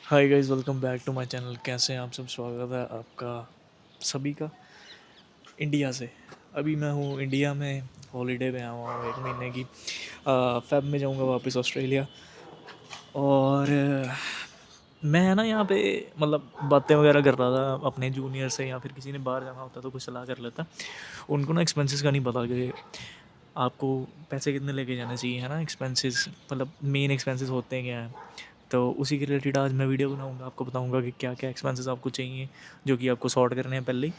Hi guys, welcome back to my channel. कैसे हैं आप सब? स्वागत है आपका सभी का इंडिया से। अभी मैं हूँ इंडिया में, हॉलीडे पे आया हुआ हूँ 1 महीने की। फेब में जाऊँगा वापस ऑस्ट्रेलिया। और मैं ना यहाँ पे मतलब बातें वगैरह कर रहा था अपने जूनियर से, या फिर किसी ने बाहर जाना होता तो कुछ सलाह कर लेता। उनको ना एक्सपेंसेस का नहीं पता कि आपको पैसे कितने लेके जाने चाहिए, है ना। एक्सपेंसेस मतलब मेन एक्सपेंसेस होते हैं क्या हैं। तो उसी के रिलेटेड आज मैं वीडियो बनाऊंगा, आपको बताऊंगा कि क्या क्या एक्सपेंसेस आपको चाहिए, जो कि आपको सॉर्ट करने हैं पहले ही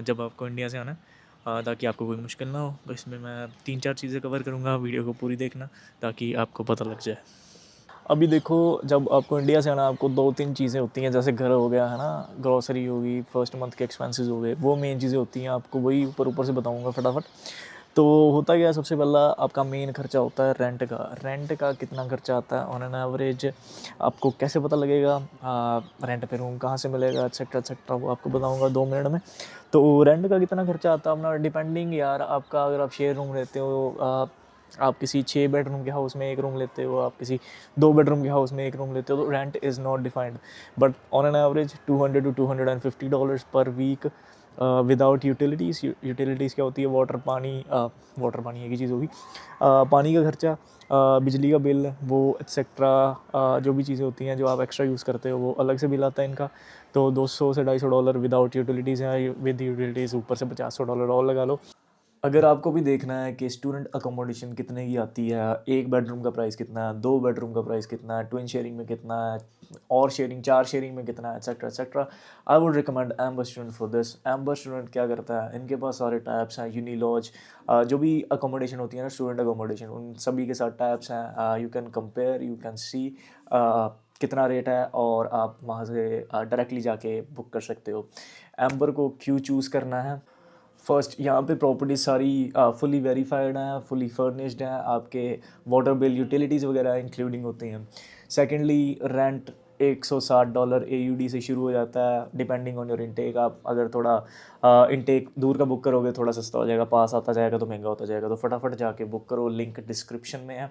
जब आपको इंडिया से आना है, ताकि आपको कोई मुश्किल ना हो। तो इसमें मैं 3-4 चीज़ें कवर करूँगा, वीडियो को पूरी देखना ताकि आपको पता लग जाए। अभी देखो, जब आपको इंडिया से आना, आपको 2-3 चीज़ें होती हैं, जैसे घर हो गया, है ना, ग्रॉसरी होगी, फर्स्ट मंथ के एक्सपेंसेस हो गए, वो मेन चीज़ें होती हैं। आपको वही ऊपर ऊपर से बताऊंगा फटाफट। तो होता क्या है, सबसे पहला आपका मेन खर्चा होता है रेंट का कितना खर्चा आता है ऑन एन एवरेज। आपको कैसे पता लगेगा रेंट पे रूम कहाँ से मिलेगा, एक्सेट्रा एक्सेट्रा, वो आपको बताऊंगा 2 मिनट में। तो रेंट का कितना खर्चा आता है अपना डिपेंडिंग यार आपका, अगर आप शेयर रूम रहते हो, आप किसी 6 बेडरूम के हाउस में एक रूम लेते हो, आप किसी 2 बेडरूम के हाउस में एक रूम लेते हो, तो rent is not defined. But on an average $200 to $250 पर वीक विदाउट यूटिलिटीज़। यूटिलिटीज़ क्या होती है? वाटर पानी एक ही चीज़ होगी। पानी का खर्चा, बिजली का बिल, वो एक्सेट्रा, जो भी चीज़ें होती हैं जो आप एक्स्ट्रा यूज़ करते हो, वो अलग से बिल आता है इनका। तो $200 से $250 विदाउट यूटिलिटीज़ हैं, विद यूटिलिटीज़ ऊपर से $50 और लगा लो। अगर आपको भी देखना है कि स्टूडेंट अकोमोडेशन कितने की आती है, एक बेडरूम का प्राइस कितना है, 2 बेडरूम का प्राइस कितना है, ट्विन शेयरिंग में कितना है, और शेयरिंग 4 शेयरिंग में कितना है, etcetera etcetera, I would recommend amber student for this. Amber student क्या करता है, इनके पास सारे टैब्स हैं, यूनिलॉज, जो भी अकोमोडेशन होती है ना, स्टूडेंट अकोमोडेशन, उन सभी के साथ टैब्स हैं। You can compare, you can see कितना रेट है, और आप वहाँ से डायरेक्टली जाके बुक कर सकते हो। एम्बर को क्यों चूज़ करना है? फर्स्ट, यहाँ पे प्रॉपर्टी सारी फुली वेरीफाइड हैं, फुली फर्निश्ड हैं, आपके वाटर बिल, यूटिलिटीज़ वगैरह इंक्लूडिंग होती हैं। सेकेंडली, रेंट $160 AUD से शुरू हो जाता है, डिपेंडिंग ऑन योर इनटेक। आप अगर थोड़ा इनटेक दूर का बुक करोगे, थोड़ा सस्ता हो जाएगा, पास आता जाएगा तो महंगा होता जाएगा। तो फटाफट जाके बुक करो, लिंक डिस्क्रिप्शन में है।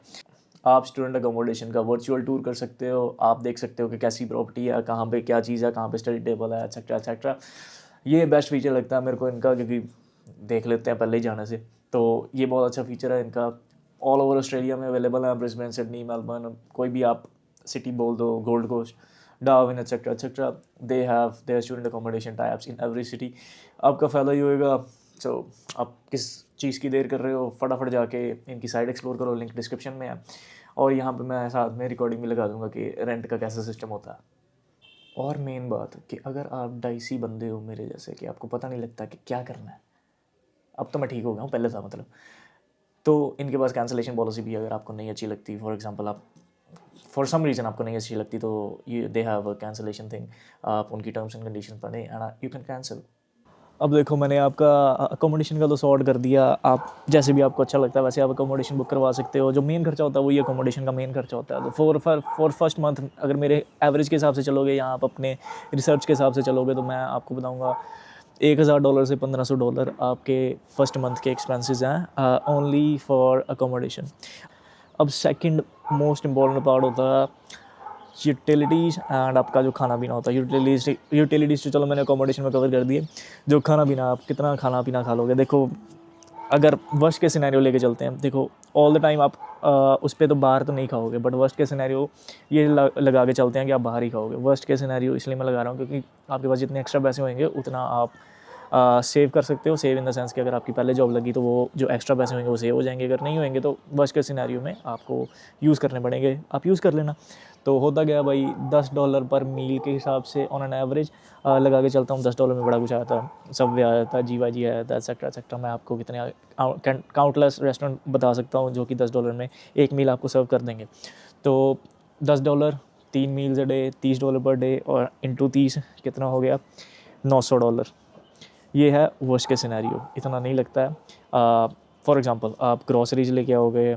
आप स्टूडेंट अकोमोडेशन का वर्चुअल टूर कर सकते हो, आप देख सकते हो कि कैसी प्रॉपर्टी है, कहाँ पे क्या चीज़ है, कहाँ पे स्टडी टेबल है, एक्सेट्रा एक्सेट्रा। ये बेस्ट फीचर लगता है मेरे को इनका, क्योंकि देख लेते हैं पहले ही जाने से। तो ये बहुत अच्छा फीचर है इनका। ऑल ओवर ऑस्ट्रेलिया में अवेलेबल है, ब्रिस्बेन, सिडनी, मेलबर्न, कोई भी आप सिटी बोल दो, Gold Coast, Darwin, etcetera etcetera. They have their student accommodation types in every city. आपका फ़ायदा ही होएगा। सो आप किस चीज़ की देर कर रहे हो, फटाफट जाके इनकी साइट एक्सप्लोर करो, लिंक डिस्क्रिप्शन में है। और यहाँ पे मैं साथ में रिकॉर्डिंग भी लगा दूंगा कि रेंट का कैसा सिस्टम होता है। और मेन बात कि अगर आप डाइसी बंदे हो मेरे जैसे, कि आपको पता नहीं लगता कि क्या करना है, अब तो मैं ठीक हो गया हूँ, पहले था मतलब, तो इनके पास कैंसिलेशन पॉलिसी भी है। अगर आपको नहीं अच्छी लगती, फॉर एग्जांपल आप फॉर सम रीज़न आपको नहीं अच्छी लगती, तो ये they have a cancellation thing. आप उनकी टर्म्स एंड कंडीशन पढ़ें एंड यू कैन कैंसिल। अब देखो, मैंने आपका अकोमोडेशन का तो सॉर्ट कर दिया। आप जैसे भी आपको अच्छा लगता है वैसे आप अकोमोडेशन बुक करवा सकते हो। जो मेन खर्चा होता है वही अकोमोडेशन का मेन खर्चा होता है। तो फॉर फर्स्ट मंथ, अगर मेरे एवरेज के हिसाब से चलोगे या आप अपने रिसर्च के हिसाब से चलोगे, तो मैं आपको बताऊंगा $1,000 से $1,500 आपके फर्स्ट मंथ के एक्सपेंसेस हैं, ओनली फॉर अकोमोडेशन। अब सेकंड मोस्ट इम्पॉर्टेंट पार्ट होता है यूटिलिटीज़ एंड आपका जो खाना पीना होता है। यूटिलिटीज़ तो चलो मैंने अकोमोडेशन में कवर कर दिए। जो खाना पीना, आप कितना खाना पीना खा लोगे? देखो, अगर वर्स्ट के सिनेरियो लेके चलते हैं, देखो ऑल द टाइम आप उस पर तो बाहर तो नहीं खाओगे, बट वर्स्ट के सिनेरियो ये लगा के चलते हैं कि आप बाहर ही खाओगे। वर्स्ट के सिनेरियो इसलिए मैं लगा रहा हूँ क्योंकि आपके पास जितने एक्स्ट्रा पैसे होंगे उतना आप सेव कर सकते हो। सेव इन द सेंस कि अगर आपकी पहले जॉब लगी तो वो जो एक्स्ट्रा पैसे होंगे वो सेव हो जाएंगे। अगर नहीं होंगे तो वर्स्ट के सिनेरियो में आपको यूज़ करने पड़ेंगे, आप यूज़ कर लेना। तो होता गया भाई, $10 पर मील के हिसाब से ऑन एन एवरेज लगा के चलता हूँ। $10 में बड़ा कुछ आया था, सबवे आया था, जीवाजी आया था, एक्सेट्रा एक्सेट्रा। मैं आपको कितने काउंटलेस रेस्टोरेंट बता सकता हूँ जो कि $10 में एक मील आपको सर्व कर देंगे। तो $10, 3 meals a day, $30 per day, और इंटू 30 कितना हो गया? $900। ये है वर्स्ट के सिनेरियो, इतना नहीं लगता है। फॉर एग्जांपल आप ग्रॉसरीज लेके आओगे,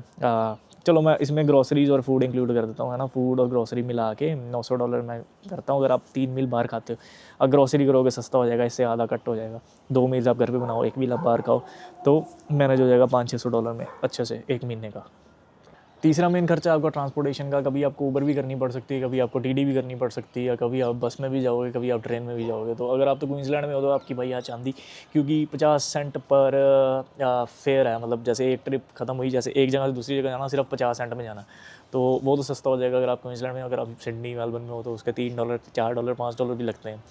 चलो मैं इसमें ग्रॉसरीज और फूड इंक्लूड कर देता हूँ, है ना। फूड और ग्रॉसरी मिला के $900 मैं करता हूँ। अगर आप 3 मील बाहर खाते हो, अगर ग्रॉसरी करोगे सस्ता हो जाएगा, इससे आधा कट हो जाएगा। 2 मील्स आप घर पे बनाओ, 1 मील आप बाहर खाओ, तो मैनेज हो जाएगा $500-600 में अच्छे से 1 महीने का। तीसरा मेन खर्चा आपका ट्रांसपोर्टेशन का, कभी आपको ऊबर भी करनी पड़ सकती है, कभी आपको टीडी भी करनी पड़ सकती है, कभी आप बस में भी जाओगे, कभी आप ट्रेन में भी जाओगे। तो अगर आप तो क्वींसलैंड में हो तो आपकी भाई यहाँ चांदी, क्योंकि 50 सेंट पर फेयर है, मतलब जैसे एक ट्रिप ख़त्म हुई, जैसे एक जगह से दूसरी जगह जाना सिर्फ 50 सेंट में जाना, तो वो तो सस्ता हो जाएगा अगर आप क्वींसलैंड में। अगर आप सिडनी मेलबर्न में हो तो उसके $3 $4 $5 भी लगते हैं।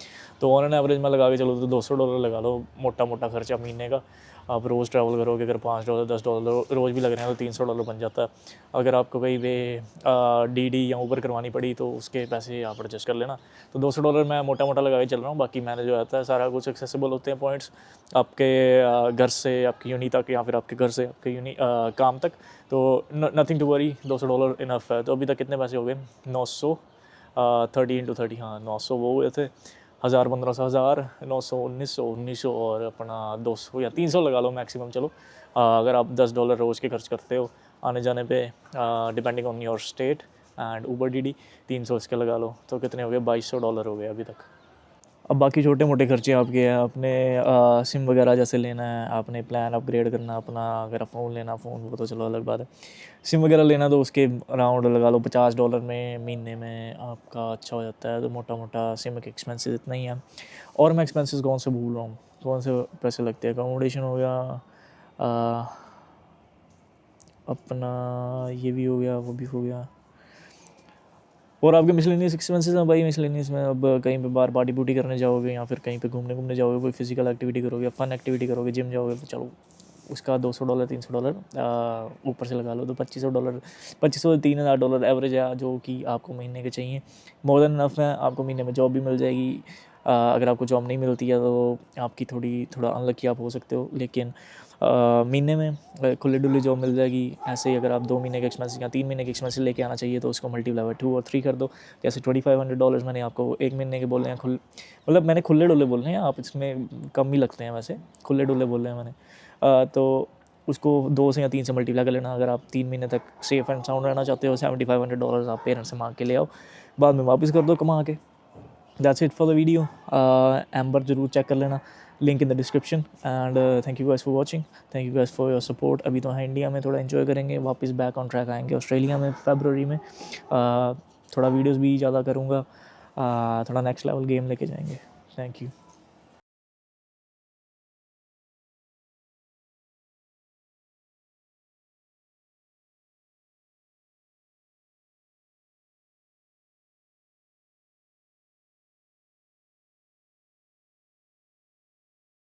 तो ऑन एन एवरेज में लगा के चलो तो $200 लगा लो, मोटा मोटा खर्चा महीने का। आप रोज़ ट्रैवल करोगे, अगर $5 $10 रोज़ भी लग रहे हैं तो $300 बन जाता है। अगर आपको कहीं पे डीडी या ऊबर करवानी पड़ी तो उसके पैसे आप एडजस्ट कर लेना। तो $200 मैं मोटा मोटा लगा के चल रहा हूँ। बाकी मैंने जो आता है सारा कुछ एक्सेसिबल होते हैं पॉइंट्स आपके घर से आपकी यूनि तक, या फिर आपके घर से आपके यूनि काम तक। तो नथिंग टू वरी, $200 इनफ है। तो अभी तक कितने पैसे हो गए? 900, 30 × 30, हाँ 900 वो हुए थे। 1000 1500, 1000 900 1900 और अपना 200 या 300 लगा लो मैक्सिमम। चलो अगर आप $10 रोज़ के खर्च करते हो आने जाने पे, depending on your state and Uber DD, 300 इसके लगा लो, तो कितने हो गए? $2200 हो गए अभी तक। अब बाकी छोटे मोटे खर्चे आपके हैं, आपने सिम वगैरह जैसे लेना है, आपने प्लान अपग्रेड करना अपना, अगर फ़ोन लेना फ़ोन, वो तो चलो अलग बात है। सिम वगैरह लेना तो उसके अराउंड लगा लो $50 में महीने में आपका अच्छा हो जाता है। तो मोटा मोटा सिम के एक्सपेंसेस इतना ही है। और मैं एक्सपेंसेस कौन से भूल रहा हूँ, कौन से पैसे लगते हैं? अकोमोडेशन हो गया, आ, अपना ये भी हो गया, वो भी हो गया। और आपके मिसलेनियस एक्सपेंसेस हैं भाई। मिसलेनियस में अब कहीं पे बाहर पार्टी पुर्टी करने जाओगे, या फिर कहीं पे घूमने जाओगे, कोई फिजिकल एक्टिविटी करोगे, फन एक्टिविटी करोगे, जिम जाओगे, तो चलो उसका $200 $300 ऊपर से लगा लो। तो $2500 $2500 से $3000 एवरेज है जो कि आपको महीने के चाहिए। मोर देन इनफ है। आपको महीने में जॉब भी मिल जाएगी। अगर आपको जॉब नहीं मिलती है तो आपकी थोड़ा अनलकी आप हो सकते हो, लेकिन महीने में खुले डुले जॉब मिल जाएगी। ऐसे ही अगर आप 2 महीने के एक्सपेंसेस या 3 महीने के एक्सपेंसेस लेके आना चाहिए तो उसको मल्टीप्लाई बाय 2 और 3 कर दो। जैसे $2500 मैंने आपको एक महीने के बोले हैं, मतलब मैंने खुले डुले बोल रहे हैं, आप इसमें कम ही लगते हैं वैसे, खुले डुले बोल रहे हैं मैंने। तो उसको 2 से या 3 से मल्टीप्लाई कर लेना। अगर आप 3 महीने तक सेफ एंड साउंड रहना चाहते हो, $7500 आप पेरेंट्स से मांग के ले आओ, बाद में वापस कर दो कमा के। That's it for the video. Amber ज़रूर चेक कर लेना, link in the description. And thank you guys for watching, thank you guys for your support. अभी तो हाँ इंडिया में थोड़ा एंजॉय करेंगे, वापस बैक ऑन ट्रैक आएंगे ऑस्ट्रेलिया में फरवरी में। थोड़ा वीडियोज़ भी ज़्यादा करूँगा, थोड़ा नेक्स्ट लेवल गेम लेके जाएंगे। Thank you.